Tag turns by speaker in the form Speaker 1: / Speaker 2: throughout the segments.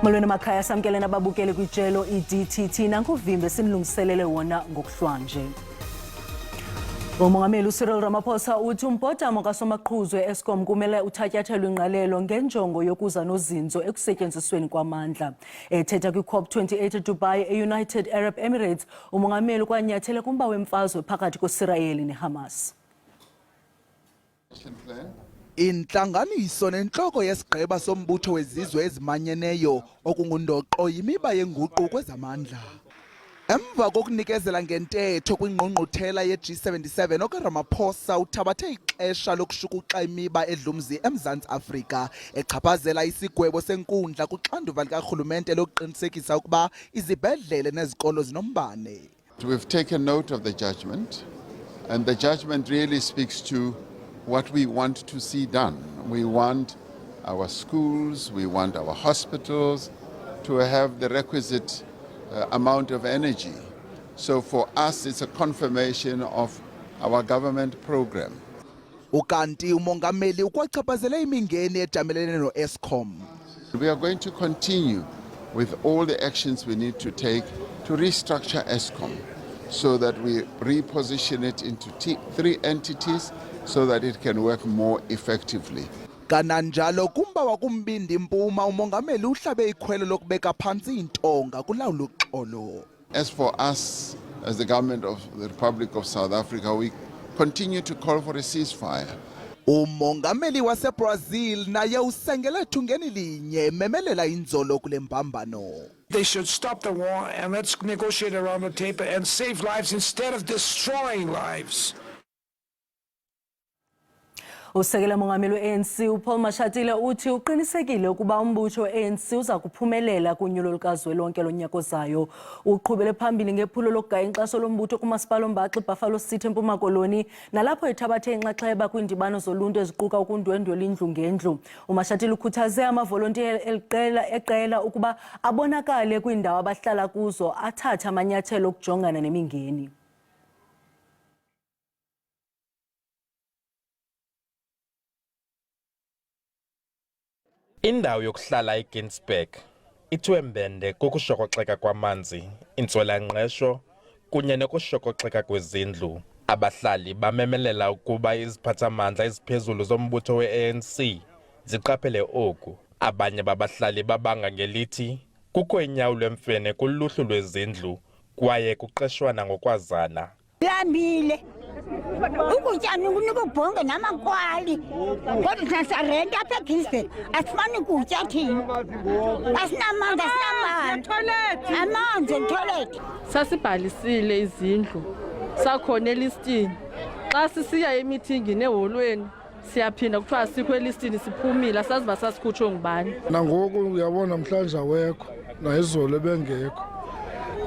Speaker 1: Molweni makhaya samkele nababukele kwijelo iDTT nankuvimbe sinilungiselele wona ngokuhlwanje. Umongameli Cyril Ramaphosa uthi umbhodamo kasomaqhuzwe Eskom kumele uthatyathelwe ingqalelo ngenjongo yokuza nozinzo ekusetyenzisweni kwamandla. Ethetha kwi-COP28 eDubai e-United Arab Emirates, umongameli kwanyathele kumba wemfazwe phakathi kweSirayeli neHamas.
Speaker 2: Intlanganiso nentloko yesigqeba sombutho wezizwe ezimanyeneyo okungundoqo yimiba yenguqu kwezamandla. Emva kokunikezela ngentetho kwingqungquthela ye-G77 okaRamaphosa uthabathe ixesha lokushukuxa imiba edlumzi eMzantsi Afrika echaphazela isigwebo senkundla kuxanduva likarhulumente lokuqinisekisa ukuba izibhedlele nezikolo zinombane.
Speaker 3: We've taken note of the judgment, and the judgment really speaks to what we want to see done. We want our schools, we want our hospitals to have the requisite amount of energy. So for us, it's a confirmation of our government program.
Speaker 2: Ukanti umongameli ukwachaphazele imingeni ejamelene no-Eskom.
Speaker 3: We are going to continue with all the actions we need to take to restructure Eskom so that we reposition it into three entities so that it can work more effectively.
Speaker 2: Kananjalo kumba wakumbindi mpuma umongameli uhlabe ikhwelo lokubeka phansi intonga kulawulo xolo.
Speaker 3: As for us, as the government of the Republic of South Africa, we continue to call for a ceasefire.
Speaker 2: Umongameli waseBrazil naye usengele thungeni linye memelela inzolo kule mbambano.
Speaker 4: They should stop the war and let's negotiate around the table and save lives instead of destroying lives.
Speaker 1: Usekela mongameli we-ANC uPaul Mashatile uthi uqinisekile ukuba umbutho we-ANC uza kuphumelela kunyulo lukazwelonke lonyaka ozayo. Uqhubele phambili ngephulo lokugaya inkxaso lombutho kumasipala ombaxa eBuffalo City eMpuma Koloni nalapho ethabathe inxaxheba kwiindibano zoluntu eziquka ukundwendwela indlu ngendlu. uMashatile ukhuthaze amavolontiya eqela ukuba abonakale kwiindawo abahlala kuzo athathe amanyathelo okujongana nemingeni.
Speaker 5: Indawo yokuhlala eGinsberg ithwembende kokushokoxeka kwamanzi, intswela-ngqesho kunye nokushokoxeka kwezindlu. Abahlali bamemelela ukuba iziphathamandla eziphezulu zombutho we-ANC ziqaphele oku. Abanye babahlali babanga ngelithi kukho inyawo lwemfene kuluhlu lwezindlu kwaye kuqeshwana ngokwazana.
Speaker 6: Lambile ukutya nikubhonge namakwali kodwa sasarenta apha eGinsberg asifani kutya thina asinamanzi amanzi etoilet.
Speaker 7: Sasibhalisile izindlu sakhona elistini xa sisiya emithingini eholweni siyaphinda kuthiwa asikho elistini siphumile asaziba sasikhutshwe ngubani.
Speaker 8: Nangoku uyabona mhlanje awekho nayizolo bengekho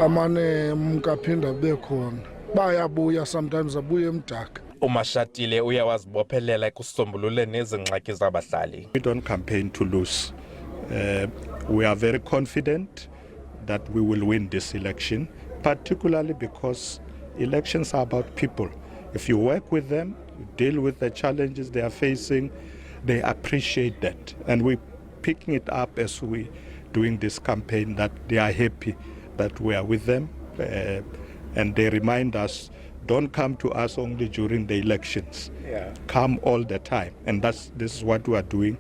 Speaker 8: amane mkaphinda bekhona bayabuya sometimes abuye emdaka.
Speaker 5: uMashatile uyawazibophelela ekusombululeni ezingxaki zabahlali.
Speaker 9: We don't campaign to lose. We are very confident that we will win this election, particularly because elections are about people. If you work with them, you deal with the challenges they are facing, they appreciate that. And we're picking it up as we doing this campaign that they are happy that we are with them. And they remind us, don't come to us only during the elections. Come all the time. And this is what we are doing.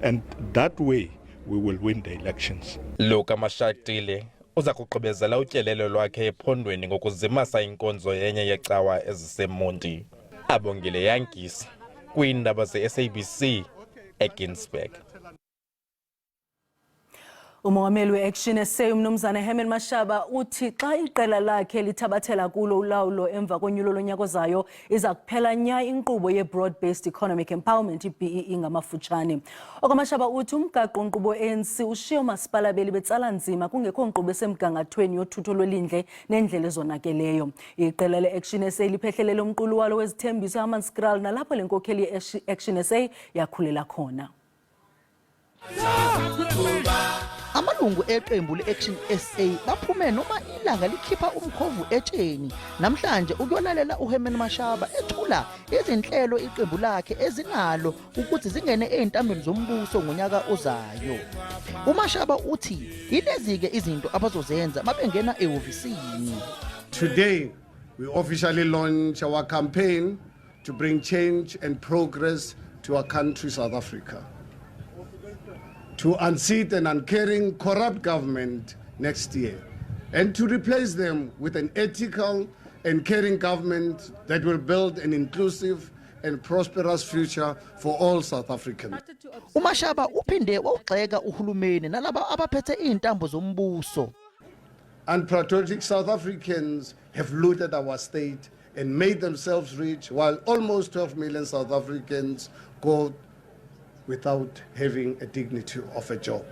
Speaker 9: And that way, we will win the elections.
Speaker 5: Luka Mashatile uza kuqhubezela utyelelo lwakhe ephondweni ngokuzimasa inkonzo yenye yecawa eziseMonti. Abongile Yankisi kwiindaba ze-SABC eGinsberg.
Speaker 1: Umongameli we-Action SA umnumzana Herman Mashaba uthi xa iqela lakhe lithabathela kulo ulawulo emva konyulo lonyaka ozayo iza kuphela nya inkqubo ye-Broad-Based Economic Empowerment BEE ngamafutshane. OkaMashaba uthi umgaqo-nkqubo we-ANC ushiye oomasipala beli betsala nzima kungekho nkqubo esemgangathweni yothutho lwelindle neendlela ezonakeleyo. Iqela le-Action SA liphehlelele umqulu walo wezithembiso amaNskral nalapho le nkokheli ye-Action SA yakhulela khona.
Speaker 10: Amalungu eqembu le-Action SA baphume noma ilanga likhipha umkhovu etsheni namhlanje ukuyolalela uHerman Mashaba ethula izinhlelo iqembu lakhe ezinalo ukuthi zingene ezintambeni zombuso ngonyaka ozayo. uMashaba uthi ilezike izinto abazozenza mabengena ehhovisini.
Speaker 11: Today we officially launch our campaign to bring change and progress to our country, South Africa, to unseat an uncaring, corrupt government next year, and to replace them with an ethical and caring government that will build an inclusive and prosperous future for all South Africans.
Speaker 10: uMashaba uphinde wawugxeka uhulumeni nalaba abaphethe izintambo zombuso.
Speaker 11: Unpatriotic South Africans have looted our state and made themselves rich, while almost 12 million South Africans go without having a dignity of a job.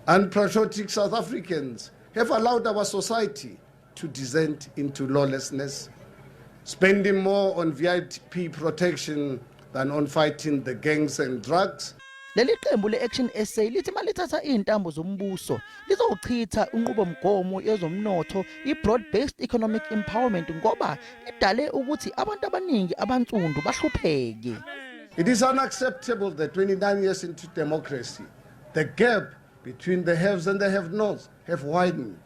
Speaker 11: Unpatriotic South Africans have allowed our society to descend into lawlessness, spending more on VIP protection than on fighting the gangs and drugs.
Speaker 10: Leli qembu le-Action SA lithi malithatha izintambo zombuso lizochitha inqubomgomo yezomnotho i-broad-based economic empowerment ngoba idale ukuthi abantu abaningi abansundu bahlupheke.
Speaker 11: It is unacceptable that 29 years into democracy, the gap between the haves and the have-nots have widened.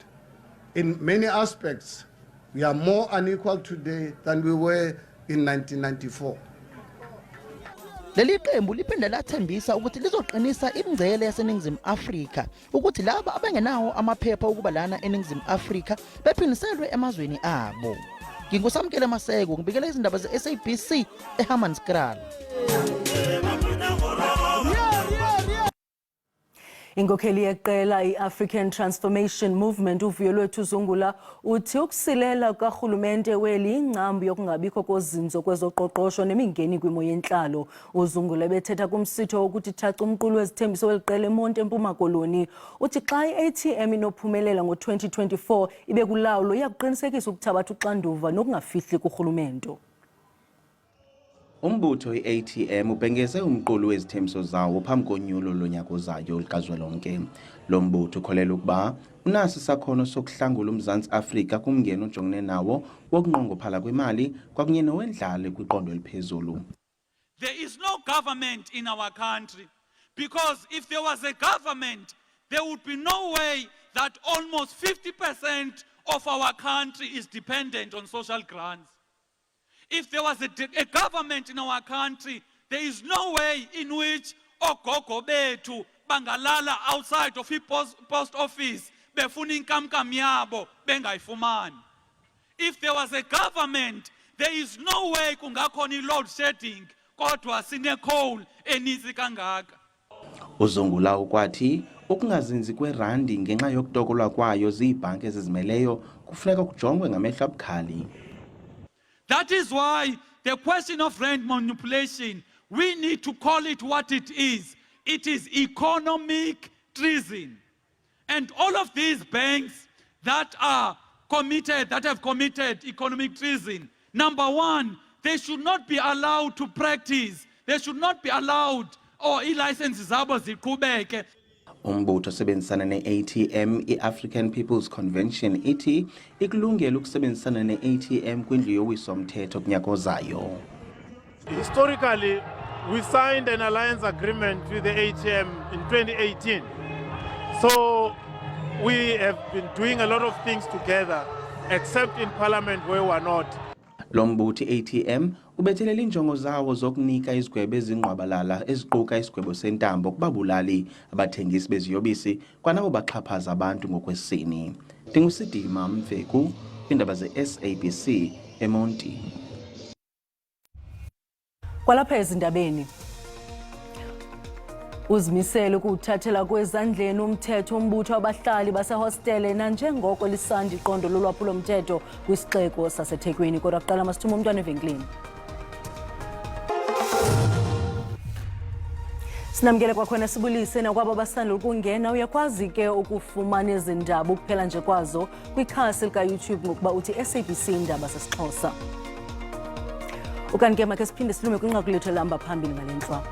Speaker 11: In many aspects, we are more unequal today than we were in 1994.
Speaker 10: Leli qembu liphinde lathembisa ukuthi lizoqinisa imingcele yaseNingizimu Afrika ukuthi laba abangenawo amaphepha ukuba lana eNingizimu Afrika bephindiselwe emazweni abo. Ngingusamkele Maseko ngibikela izindaba ze-SABC eHammanskraal.
Speaker 1: Inkokheli yeqela i-African Transformation Movement uVuyelwethu Zungula uthi ukusilela karhulumente weli ingcambu yokungabikho kozinzo kwezoqoqosho nemingeni kwimo yentlalo. uZungula bethetha kumsitho ukuthi thaca umqulu wezithembiso weliqela eMonti eMpuma Koloni uthi xa i-ATM inophumelela ngo-2024 ibe kulawulo iyakuqinisekisa ukuthabatha uxanduva nokungafihli kurhulumente.
Speaker 12: Umbutho i-ATM ubhengeze umqulu wezithembiso zawo phambi konyulo lonyaka ozayo likazwelonke. Lo mbutho ukholelwa ukuba unaso isakhono sokuhlangula uMzantsi Afrika kumngeni ojongene nawo wokunqongophala kwemali kwakunye nowendlalo kwiqondo eliphezulu.
Speaker 13: There is no government in our country because if there was a government there would be no way that almost 50% of our country is dependent on social grants. If there was a government in our country, there is no way in which ogogo bethu bangalala outside of the post office befuna inkamnkam yabo bengayifumani. If there was a government, there is no way kungakhona i-load shedding kodwa sine coal eninzi kangaka.
Speaker 12: uZungula ukwathi ukungazinzi kwerandi ngenxa yokutokolwa kwayo ziibhanki ezizimeleyo kufuneka kujongwe ngamehlo abukhali.
Speaker 13: That is why the question of rand manipulation, we need to call it what it is. It is economic treason. And all of these banks that have committed economic treason, number one, they should not be allowed to practice. They should not be allowed or licenses zabo ziqhubeke.
Speaker 12: Umbutho osebenzisana ne-ATM i-African People's Convention ithi ikulungele ukusebenzisana ne-ATM kwindlu yowiso-mthetho kunyaka ozayo.
Speaker 14: Historically, we signed an alliance agreement with the ATM in 2018. So we have been doing a lot of things together, except in Parliament where we are not.
Speaker 12: Lo mbutho i-ATM ubethelela injongo zawo zokunika izigwebo ezingqwabalala eziquka isigwebo sentambo kubabulali abathengisi beziyobisi kwanabo baxhaphaza abantu ngokwesini. Ndingusidima Mfeku, iindaba ze-SABC eMonti.
Speaker 1: Kwalapha ezindabeni uzimisele ukuthathela kwezandleni umthetho umbutho wabahlali basehostele nanjengoko lisanda iqondo lolwaphulo mthetho kwisixeko saseThekwini. Kodwa kuqala masithuma umntwana evenkileni. Sinamkele kwakhona sibulise nakwabo abasanda ukungena. Uyakwazi ke ukufumana izindaba ukuphela nje kwazo kwikhasi lika-YouTube ngokuba uthi SABC Iindaba zesiXhosa. Ukanti ke makhe siphinde silume kwinqaku lethu elihamba phambili ngale ntla.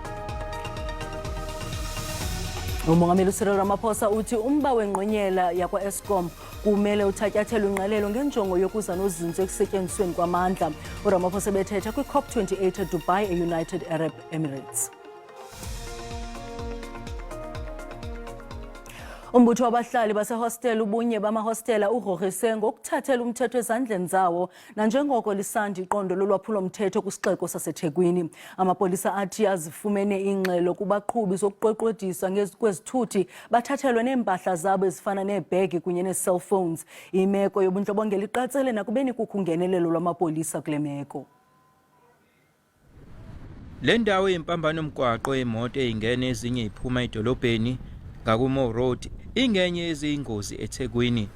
Speaker 1: Umongameli Cyril Ramaphosa uthi umba wengqonyela yakwa-Eskom kumele uthatyathelwe ingqalelo ngenjongo yokuza nozinzo ekusetyenzisweni kwamandla. uRamaphosa bethetha kwi-COP28 eDubai, e-United Arab Emirates. Umbutho wabahlali basehostel ubunye bamahostela ugrogrise ngokuthathela umthetho ezandleni zawo nanjengoko lisanda iqondo lolwaphulo-mthetho kwisixeko saseThekwini. Amapolisa athi azifumene ingxelo kubaqhubi zokuqweqwedisa kwezithuthi bathathelwe neempahla zabo ezifana neebhegi kunye nee-cellphones. Imeko yobundlobongela iqatsele nakubeni kukho ungenelelo lwamapolisa kule meko.
Speaker 15: Le ndawo impambano mgwaqo emoto eyingene ezinye iphuma edolobheni ngakuMo Road ingenye eziyingozi eThekwini.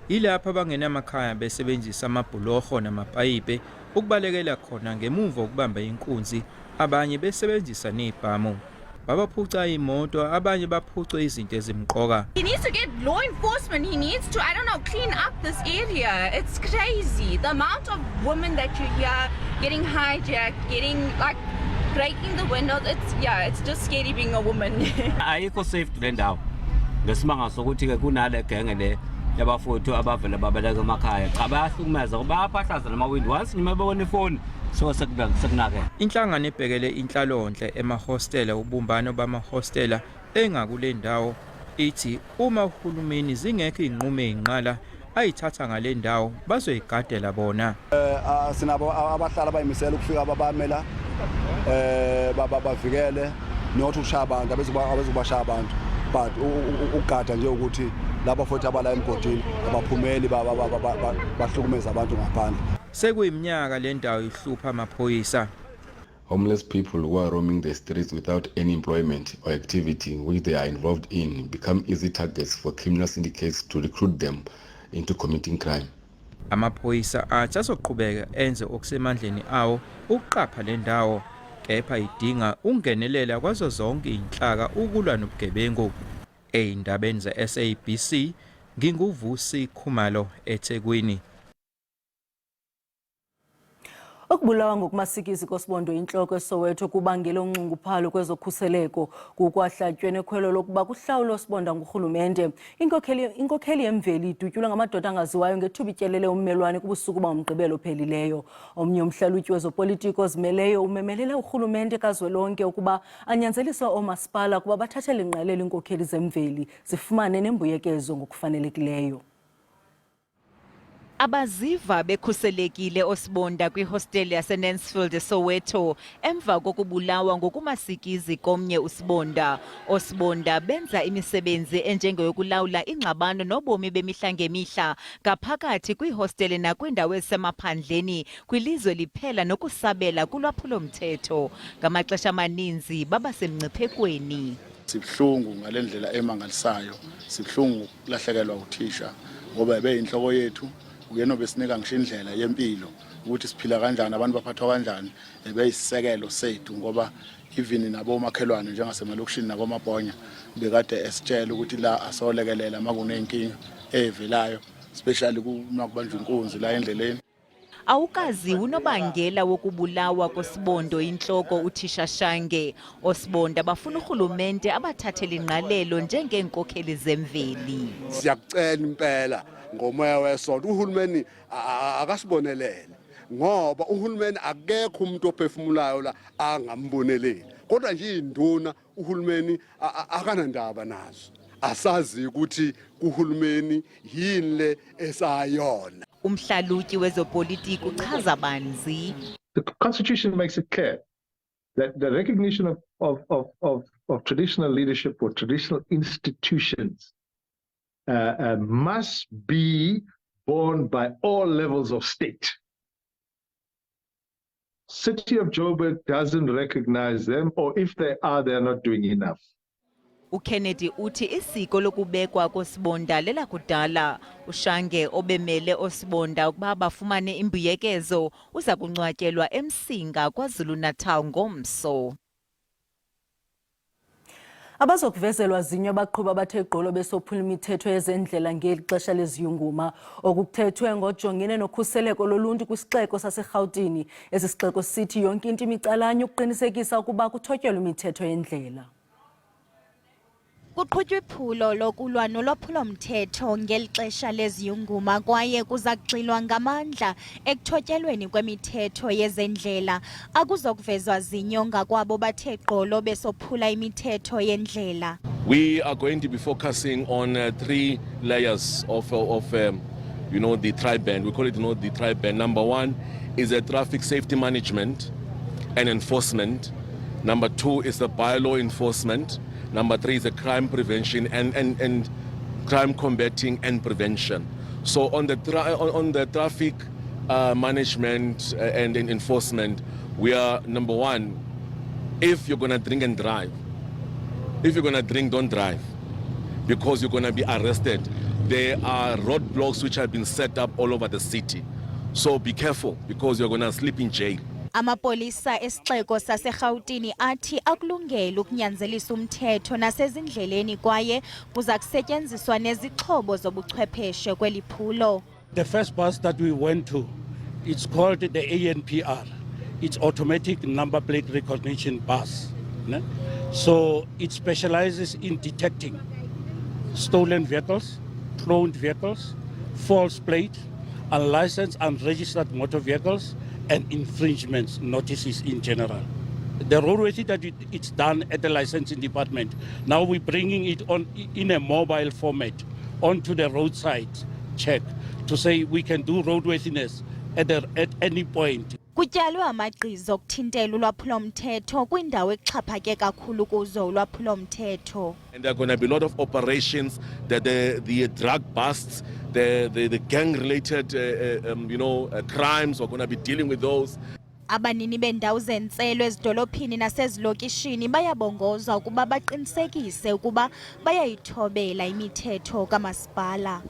Speaker 15: Ilapha abangenamakhaya besebenzisa amabhuloho namapayipe ukubalekela khona ngemuva ukubamba inkunzi, abanye besebenzisa nezibhamu. Babaphuca imoto, abanye baphucwe izinto ezimqoka.
Speaker 16: He needs to get law enforcement. He needs to, I don't know, clean up this area. It's crazy. The amount of women that you hear getting hijacked, getting like breaking the windows. It's just scary being a woman.
Speaker 17: Ayikho safe le ndawo. Ngesimanga sokuthi ke kunale genge le yabafowethu abavela babeleka emakhaya. Cha bayahlukumeza bayaphahlaza namawindi. Once nima bebona ifoni so sekunake.
Speaker 15: Inhlangano ebhekele intlalonhle emahostela ubumbano bamahostela engakule ndawo ithi uma uhulumeni zingekho inqumo ezinqala ayithatha ngale ndawo bazoyigadela bona.
Speaker 18: Sinabo abahlala abayimisela ukufika abamela bavikele not ukushaya abantu abezobashaya abantu, but ukugada nje ukuthi laba futhi abala emgodini abaphumeli bahlukumeza abantu ngaphandle.
Speaker 15: Sekuyiminyaka le ndawo ihlupha amaphoyisa.
Speaker 19: Homeless people who are roaming the streets without any employment or activity which they are involved in become easy targets for criminal syndicates to recruit them into committing crime.
Speaker 15: Amaphoyisa athi azoqhubeka enze okusemandleni awo ukuqapha le ndawo, kepha idinga ungenelela kwazo zonke inhlaka ukulwa nobugebengu. Eindabeni ze-SABC nginguvusi Khumalo eThekwini.
Speaker 1: Ukubulawa ngokumasikizi kosibondo inhloko eSoweto kubangele unxunguphalo kwezokhuseleko kukwahlatywe nekhwelo lokuba kuhlawulo sibonda ngurhulumente. Inkokheli yemveli idutyulwa ngamadoda angaziwayo ngethuba ityelele ummelwane kubusuku bangumgqibelo ophelileyo. Omnye umhlalutyi wezopolitiko ozimeleyo umemelela urhulumente kazwelonke ukuba anyanzeliswa oomasipala kuba bathathele ingqalelo inkokheli zemveli zifumane nembuyekezo ngokufanelekileyo.
Speaker 20: Abaziva bekhuselekile osibonda kwihostel yaseNansfield eSoweto emva kokubulawa ngokumasikizi komnye usibonda. Osibonda benza imisebenzi enjengeyokulawula ingxabano nobomi bemihla ngemihla ngaphakathi kwihostel nakwindawo ezisemaphandleni kwilizwe liphela nokusabela kulwaphulo-mthetho. Ngamaxesha amaninzi babasemngciphekweni.
Speaker 21: Sibhlungu ngalendlela emangalisayo, sibhlungu kulahlekelwa uthisha ngoba ebeyinhloko yethu. Uyena obesinika ngisho indlela yempilo ukuthi siphila kanjani, abantu baphathwa kanjani, ebeyisisekelo sethu ngoba even nabo makhelwane njengasemalokishini nakomabhonya bekade esitshela ukuthi la asolekelela makunenkinga evelayo, especially kuma kubanjwa inkunzi la endleleni.
Speaker 20: Awukazi unobangela wokubulawa kosibondo inhloko uThisha Shange. Osibonda bafuna urhulumente abathathele ingqalelo njengeenkokheli zemveli.
Speaker 18: Siyakucela impela ngomoya wesonto uhulumeni akasibonelele ngoba uhulumeni akekho umuntu ophefumulayo la angamboneleli, kodwa nje induna uhulumeni akanandaba nazo. Asazi ukuthi uhulumeni yini le esayona.
Speaker 20: Umhlalutyi wezopolitiki uchaza banzi.
Speaker 22: The Constitution makes it clear that the recognition of traditional leadership or traditional institutions must be borne by all levels of state. City of Joburg doesn't recognize them, or if they are not doing enough.
Speaker 20: uKennedy uthi isiko lokubekwa kosibonda lela kudala. Ushange obemele osibonda ukuba bafumane imbuyekezo uza kuncwatyelwa eMsinga KwaZulu-Natal ngomso.
Speaker 1: Abazokuvezelwa zinyo abaqhuba bathe gqolo besophula imithetho yezendlela ngeli xesha leziyunguma okukuthethwe ngojongene nokhuseleko loluntu kwisixeko saseRhawutini. Esi sixeko sithi yonke into imicalanye ukuqinisekisa ukuba kuthotyelwa imithetho yendlela.
Speaker 2: Kuqhutywa iphulo lokulwa nolwaphulo-mthetho ngeli xesha leziyunguma kwaye kuza kugxilwa ngamandla ekuthotyelweni kwemithetho yezendlela. Akuzokuvezwa zinyo ngakwabo bathe gqolo besophula imithetho yendlela.
Speaker 3: We are going to be focusing on 3 layers of the tribe band. We call it, the tribe band. Number 1 is a traffic safety management and enforcement. Number 2 is the bylaw enforcement. Number 3 is the crime prevention and crime combating and prevention. So on the traffic management and enforcement, we are number 1. If you're gonna drink and drive, if you're gonna drink, don't drive, because you're gonna be arrested. There are roadblocks which have been set up all over the city. So be careful, because you're gonna sleep in jail.
Speaker 2: Amapolisa esixeko saseRhawutini athi akulungele ukunyanzelisa umthetho nasezindleleni kwaye kuza kusetyenziswa nezixhobo zobuchwepheshe kweli phulo.
Speaker 23: The first bus that we went to, it's called the ANPR. It's automatic number plate recognition bus. So it specializes in detecting stolen vehicles, cloned vehicles, false plate, unlicensed, unregistered motor vehicles, and infringements notices in general. The roadworthy that it's done at the licensing department. Now we're bringing it on in a mobile format onto the roadside check to say we can do roadworthiness at any point.
Speaker 2: Kutyalwe amagqiza okuthintela ulwaphulo-mthetho kwindawo ekuxhaphake kakhulu kuzo ulwaphulo-mthetho.
Speaker 3: And there are going to be a lot of operations, the drug busts, the gang-related crimes. We're going to be dealing with those.
Speaker 2: Abanini bendawo zentselo ezidolophini nasezilokishini bayabongozwa ukuba baqinisekise ukuba bayayithobela imithetho kamasipala.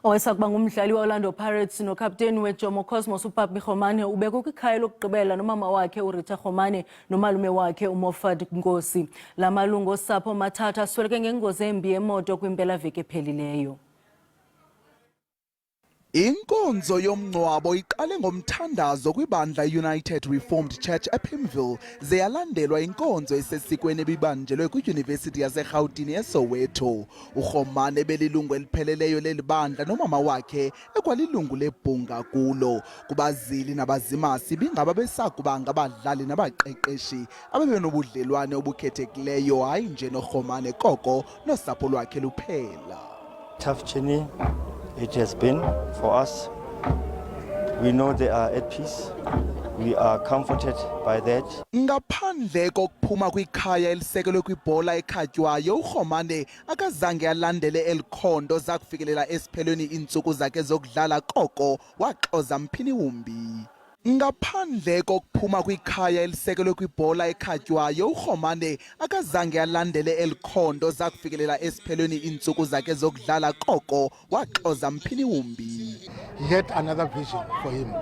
Speaker 1: Owesakuba ngumdlali we-Orlando Pirates nokapteni weJomo Cosmos uPapi Khomane ubekwe kwikhaya lokugqibela nomama wakhe uRita Khomane nomalume wakhe uMofat Nkosi. La malungu osapho mathathu asweleke ngengozi embi yemoto kwimpelaveki ephelileyo.
Speaker 10: Inkonzo yomngcwabo iqale ngomthandazo kwibandla United Reformed Church ePimville zeyalandelwa inkonzo esesikweni ebibanjelwe kwiYunivesithi yaseRhawutini eSoweto. uKhomane belilungu elipheleleyo lelibandla nomama wakhe ekwalilungu lebhunga kulo. Kubazili nabazimasi bingaba besakuba ngabadlali nabaqeqeshi abebenobudlelwane obukhethekileyo hayi nje noKhomane koko nosapho lwakhe luphela.
Speaker 24: Tough journey it has been for us. We know they are at peace. We are comforted by that.
Speaker 10: Ngaphandle kokuphuma kwikhaya elisekelwe kwibhola ekhatywayo, uKhomane akazange alandele elikhondo zakufikelela esiphelweni iintsuku zakhe zokudlala koko waxoza mphini wumbi. Ngaphandle kokuphuma kwikhaya elisekelwe kwibhola ekhatywayo, uKhomane akazange alandele elikhondo zakufikelela esiphelweni iintsuku zakhe zokudlala koko waxoza mphini wumbi.
Speaker 25: He had another vision for him.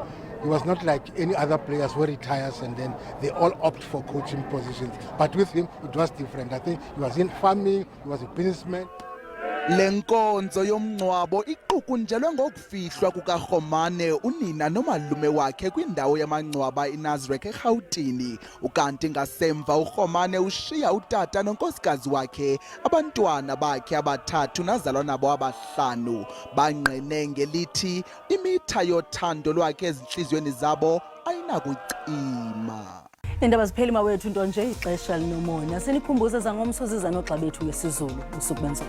Speaker 25: He was not like any other players who retires and then they all opt for coaching positions. But with him, it was different. I think he was in farming, he was a businessman.
Speaker 10: Lenkonzo yomngcwabo iqukunjelwe ngokufihlwa kukaKhomane unina nomalume wakhe kwindawo yamangcwaba iNazareth eRhawutini. Ukanti ngasemva uKhomane ushiya utata nonkosikazi wakhe, abantwana bakhe abathathu nazalwa nabo abahlanu. Banqene ngelithi imitha yothando lwakhe ezinhliziyweni zabo ayinakucima.
Speaker 1: Iindaba zipheli mawethu nto nje ixesha linomoya. Senikhumbuza zangomso ziza nogxa bethu yesiZulu usuku benzo.